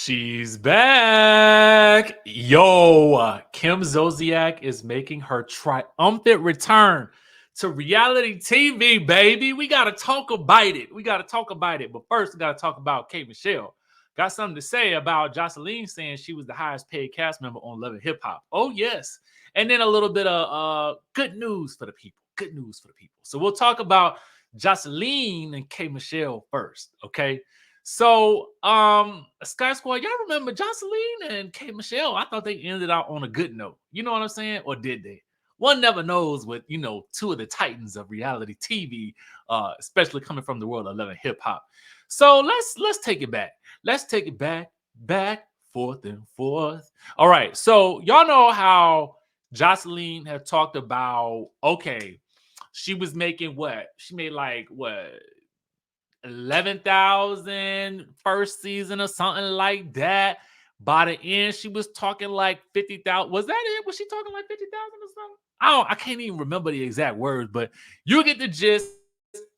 She's back. Yo, Kim Zolciak is making her triumphant return to reality TV, baby. We got to talk about it. But first, we got to talk about K. Michelle. Got something to say about Joceline saying she was the highest paid cast member on Love and Hip Hop. Oh, yes. And then a little bit of good news for the people. So we'll talk about Joceline and K. Michelle first, okay? So, Sky Squad, y'all remember Joceline and K. Michelle? I thought they ended out on a good note. You know what I'm saying? Or did they? One never knows with, two of the titans of reality TV, especially coming from the world of love and hip hop. So let's take it back. Let's take it back, forth and forth. All right. So y'all know how Joceline had talked about, okay, she was making what? She made like what? 11,000 first season or something like that. By the end, she was talking like 50,000. Was that it? Was she talking like 50,000 or something? I can't even remember the exact words, but you get the gist.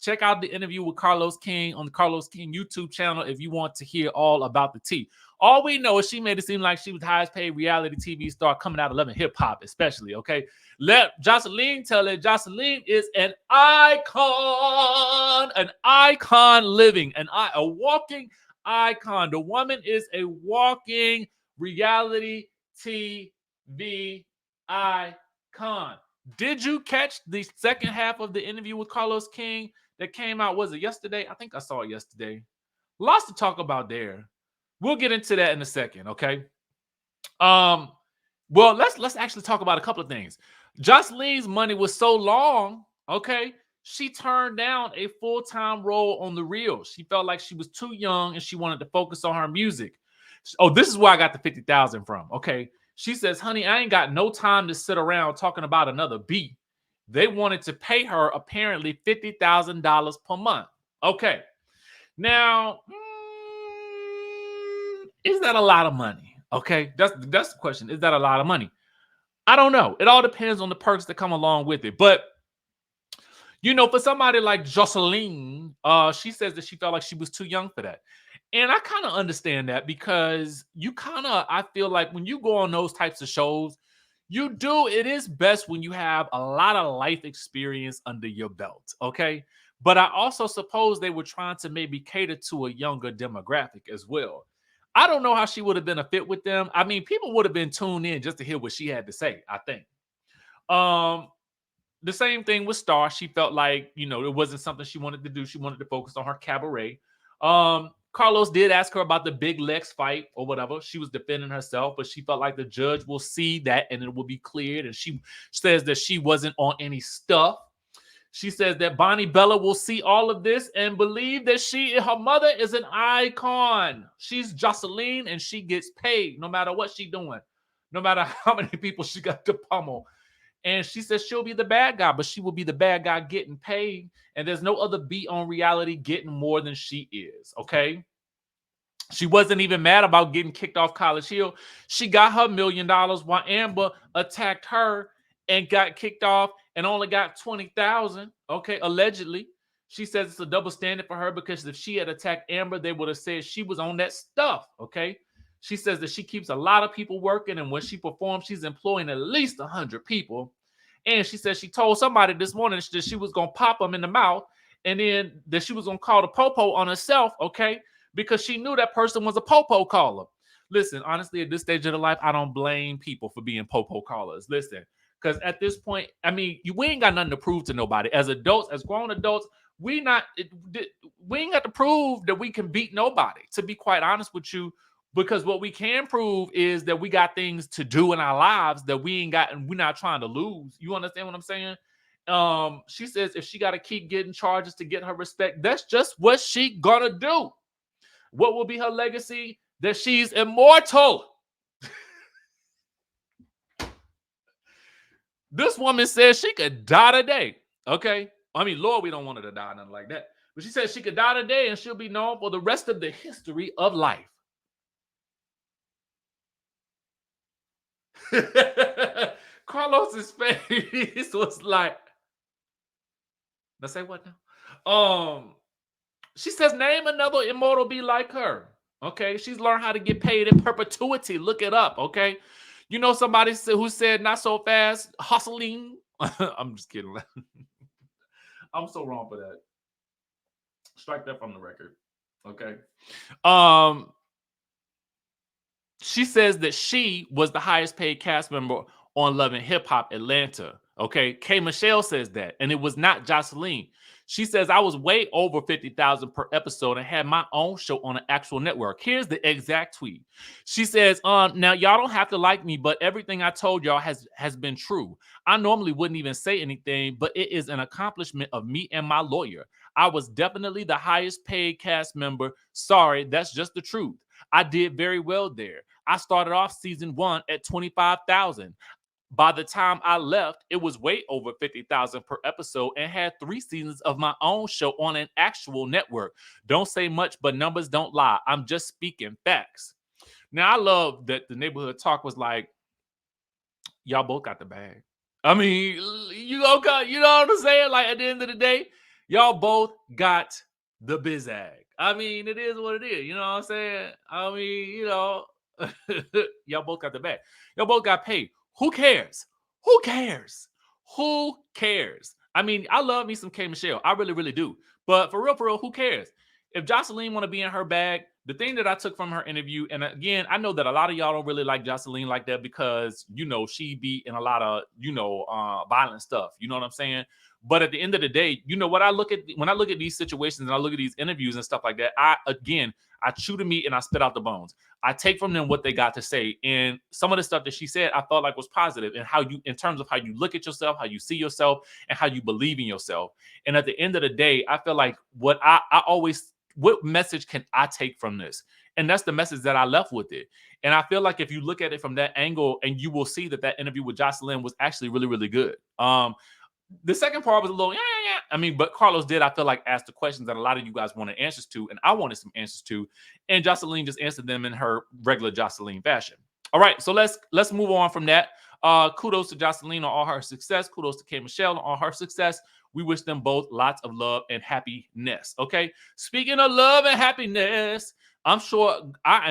Check out the interview with Carlos King on the Carlos King YouTube channel if you want to hear all about the tea. All we know is she made it seem like she was the highest paid reality TV star coming out of Love and Hip Hop, especially. Okay, let Joceline tell it. Joceline is an icon living, a walking icon. The woman is a walking reality TV icon. Did you catch the second half of the interview with Carlos King that came out? Was it yesterday? I think I saw it yesterday. Lots to talk about there. We'll get into that in a second, okay? Well, let's actually talk about a couple of things. Joceline's money was so long, okay? She turned down a full-time role on The Real. She felt like she was too young and she wanted to focus on her music. Oh, this is where I got the 50,000 from, okay? She says, honey, I ain't got no time to sit around talking about another beat. They wanted to pay her apparently $50,000 per month. Okay. Now, is that a lot of money? Okay. That's the question. Is that a lot of money? I don't know. It all depends on the perks that come along with it. But, for somebody like Joceline, she says that she felt like she was too young for that. And I kind of understand that because I feel like when you go on those types of shows, it is best when you have a lot of life experience under your belt, okay? But I also suppose they were trying to maybe cater to a younger demographic as well. I don't know how she would have been a fit with them. I mean, people would have been tuned in just to hear what she had to say, I think. The same thing with Star. She felt like, it wasn't something she wanted to do. She wanted to focus on her cabaret. Carlos did ask her about the Big Lex fight or whatever. She was defending herself, but she felt like the judge will see that and it will be cleared. And she says that she wasn't on any stuff. She says that Bonnie Bella will see all of this and believe that her mother is an icon. She's Joceline and she gets paid no matter what she's doing, no matter how many people she got to pummel. And she says she'll be the bad guy, but she will be the bad guy getting paid. And there's no other beat on reality getting more than she is, okay? She wasn't even mad about getting kicked off College Hill. She got her $1 million while Amber attacked her and got kicked off and only got 20,000, okay, allegedly. She says it's a double standard for her because if she had attacked Amber, they would have said she was on that stuff, okay? She says that she keeps a lot of people working, and when she performs, she's employing at least 100 people. And she says she told somebody this morning that she was going to pop them in the mouth and then that she was going to call the popo on herself, okay, because she knew that person was a popo caller. Listen, honestly, at this stage of the life, I don't blame people for being popo callers. Listen, because at this point, I mean, we ain't got nothing to prove to nobody. As adults, as grown adults, we ain't got to prove that we can beat nobody, to be quite honest with you. Because what we can prove is that we got things to do in our lives that we ain't got, and we're not trying to lose. You understand what I'm saying? She says if she got to keep getting charges to get her respect, that's just what she gonna do. What will be her legacy? That she's immortal. This woman says she could die today. Okay. I mean, Lord, we don't want her to die, nothing like that. But she says she could die today and she'll be known for the rest of the history of life. Carlos's face was like, let's say what now? She says, name another immortal be like her. Okay, she's learned how to get paid in perpetuity. Look it up. Okay, you know somebody who said not so fast, hustling. I'm just kidding. I'm so wrong for that. Strike that from the record. Okay. Um, she says that she was the highest paid cast member on Love and Hip Hop Atlanta. Okay. K. Michelle says that, and it was not Joceline. She says, I was way over 50,000 per episode and had my own show on an actual network. Here's the exact tweet. She says, now y'all don't have to like me, but everything I told y'all has been true. I normally wouldn't even say anything, but it is an accomplishment of me and my lawyer. I was definitely the highest paid cast member. Sorry, that's just the truth. I did very well there. I started off season 1 at 25,000. By the time I left, it was way over 50,000 per episode and had 3 seasons of my own show on an actual network. Don't say much, but numbers don't lie. I'm just speaking facts. Now, I love that the neighborhood talk was like, y'all both got the bag. I mean, you know what I'm saying? Like, at the end of the day, y'all both got the bizag. I mean, it is what it is. You know what I'm saying? I mean, y'all both got the bag. Y'all both got paid. Who cares? Who cares? Who cares? I mean, I love me some K. Michelle. I really, really do. But for real, who cares? If Joceline want to be in her bag, the thing that I took from her interview, and again, I know that a lot of y'all don't really like Joceline like that because, she be in a lot of, violent stuff. You know what I'm saying? But at the end of the day, what I look at when I look at these situations and I look at these interviews and stuff like that, I chew the meat and I spit out the bones. I take from them what they got to say. And some of the stuff that she said, I felt like was positive and in terms of how you look at yourself, how you see yourself, and how you believe in yourself. And at the end of the day, I feel like what message can I take from this? And that's the message that I left with it. And I feel like if you look at it from that angle, and you will see that interview with Joceline was actually really, really good. The second part was a little, yeah. I mean, but Carlos did, I feel like, ask the questions that a lot of you guys wanted answers to, and I wanted some answers to, and Joceline just answered them in her regular Joceline fashion. All right, so let's move on from that. Kudos to Joceline on all her success. Kudos to K. Michelle on all her success. We wish them both lots of love and happiness. Okay. Speaking of love and happiness, I am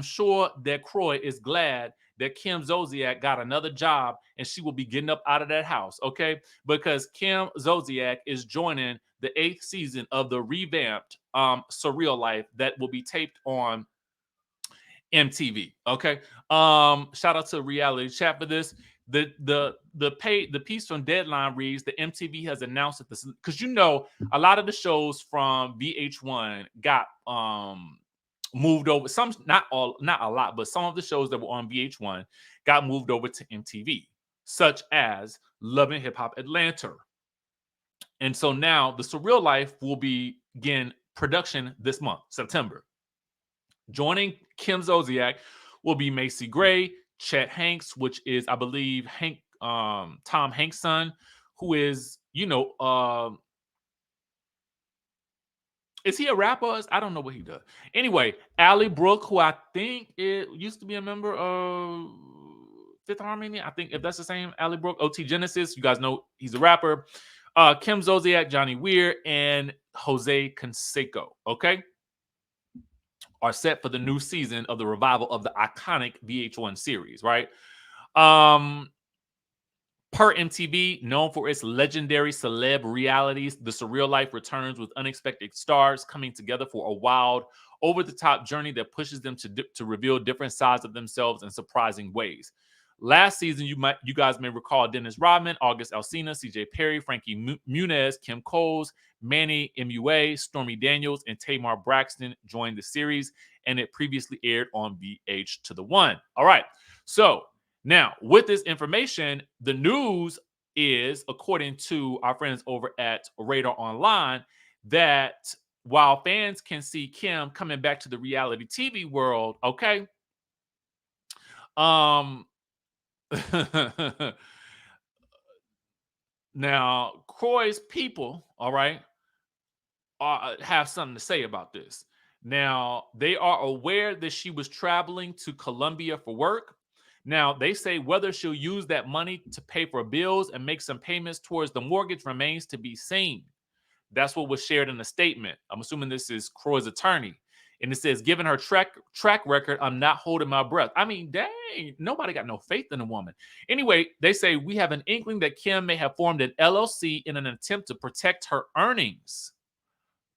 sure that Croy is glad that Kim Zolciak got another job and she will be getting up out of that house. Okay. Because Kim Zolciak is joining the 8th season of the revamped Surreal Life that will be taped on MTV. Okay. Shout out to Reality Chat for this. The piece from Deadline reads that MTV has announced that this, because a lot of the shows from VH1 got moved over. Some, not a lot, but some of the shows that were on VH1 got moved over to MTV, such as Love and Hip Hop Atlanta. And so now the Surreal Life will begin production this month, September. Joining Kim Zolciak will be Macy Gray, Chet Hanks, which is, I believe, Tom Hanks' son, who is, is he a rapper? I don't know what he does. Anyway, Allie Brooke, who I think it used to be a member of Fifth Harmony. I think if that's the same, Allie Brooke, OT Genesis. You guys know he's a rapper. Kim Zolciak, Johnny Weir, and Jose Canseco. Okay. Are set for the new season of the revival of the iconic VH1 series, right? Per MTV, known for its legendary celeb realities, The Surreal Life returns with unexpected stars coming together for a wild, over-the-top journey that pushes them to reveal different sides of themselves in surprising ways. Last season, you guys may recall Dennis Rodman, August Alsina, CJ Perry, Frankie Muniz, Kim Coles, Manny MUA, Stormy Daniels, and Tamar Braxton joined the series, and it previously aired on VH1. All right, so now with this information, the news is, according to our friends over at Radar Online, that while fans can see Kim coming back to the reality TV world, okay, now Croy's people, all right, have something to say about this. Now, they are aware that she was traveling to Colombia for work. Now, they say whether she'll use that money to pay for bills and make some payments towards the mortgage remains to be seen. That's what was shared in the statement. I'm assuming this is Croy's attorney. And it says, given her track record, I'm not holding my breath. I mean, dang, nobody got no faith in a woman. Anyway, they say we have an inkling that Kim may have formed an LLC in an attempt to protect her earnings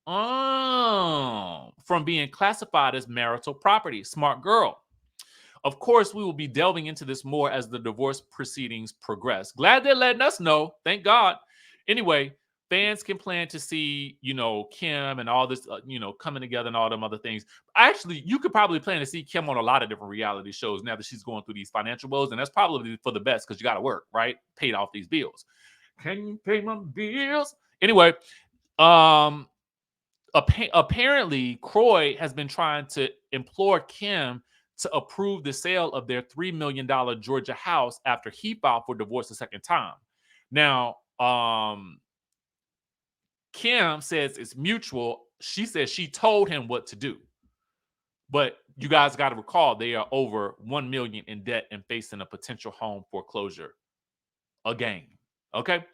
from being classified as marital property. Smart girl. Of course, we will be delving into this more as the divorce proceedings progress. Glad they're letting us know. Thank God. Anyway, fans can plan to see, Kim and all this, coming together and all them other things. Actually, you could probably plan to see Kim on a lot of different reality shows now that she's going through these financial woes, and that's probably for the best because you got to work, right? Paid off these bills. Can you pay my bills? Anyway, apparently, Croy has been trying to implore Kim to approve the sale of their $3 million Georgia house after he filed for divorce a second time. Now, Kim says it's mutual. She says she told him what to do. But you guys got to recall they are over $1 million in debt and facing a potential home foreclosure again. Okay?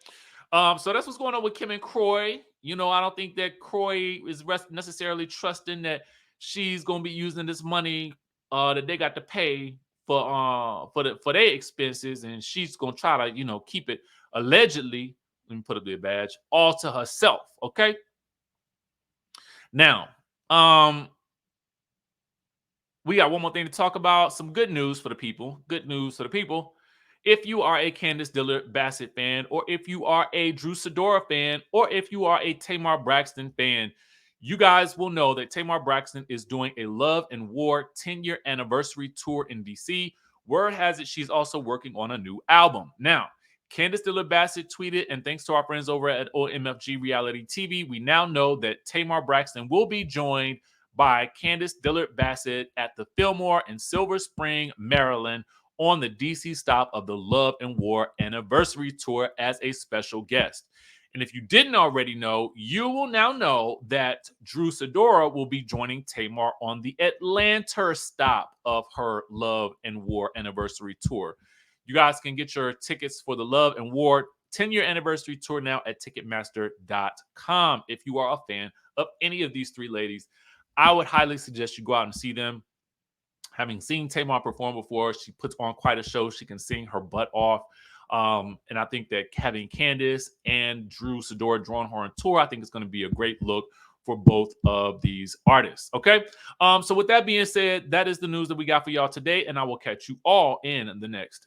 So that's what's going on with Kim and Croy. I don't think that Croy is necessarily trusting that she's going to be using this money that they got to pay for their expenses, and she's going to try to keep it allegedly. Let me put up the badge all to herself. Okay. Now, we got one more thing to talk about. Some good news for the people. Good news for the people. If you are a Candace Dillard Bassett fan, or if you are a Drew Sidora fan, or if you are a Tamar Braxton fan, you guys will know that Tamar Braxton is doing a Love and War 10-year anniversary tour in DC. Word has it she's also working on a new album. Now, Candace Dillard Bassett tweeted, and thanks to our friends over at OMFG Reality TV, we now know that Tamar Braxton will be joined by Candace Dillard Bassett at the Fillmore in Silver Spring, Maryland, on the DC stop of the Love and War anniversary tour as a special guest. And if you didn't already know, you will now know that Drew Sidora will be joining Tamar on the Atlanta stop of her Love and War anniversary tour. You guys can get your tickets for the Love and War 10-year anniversary tour now at Ticketmaster.com. If you are a fan of any of these three ladies, I would highly suggest you go out and see them. Having seen Tamar perform before, she puts on quite a show. She can sing her butt off. And I think that having Candace and Drew Sidora join her on tour, I think it's going to be a great look for both of these artists. Okay. So with that being said, that is the news that we got for y'all today. And I will catch you all in the next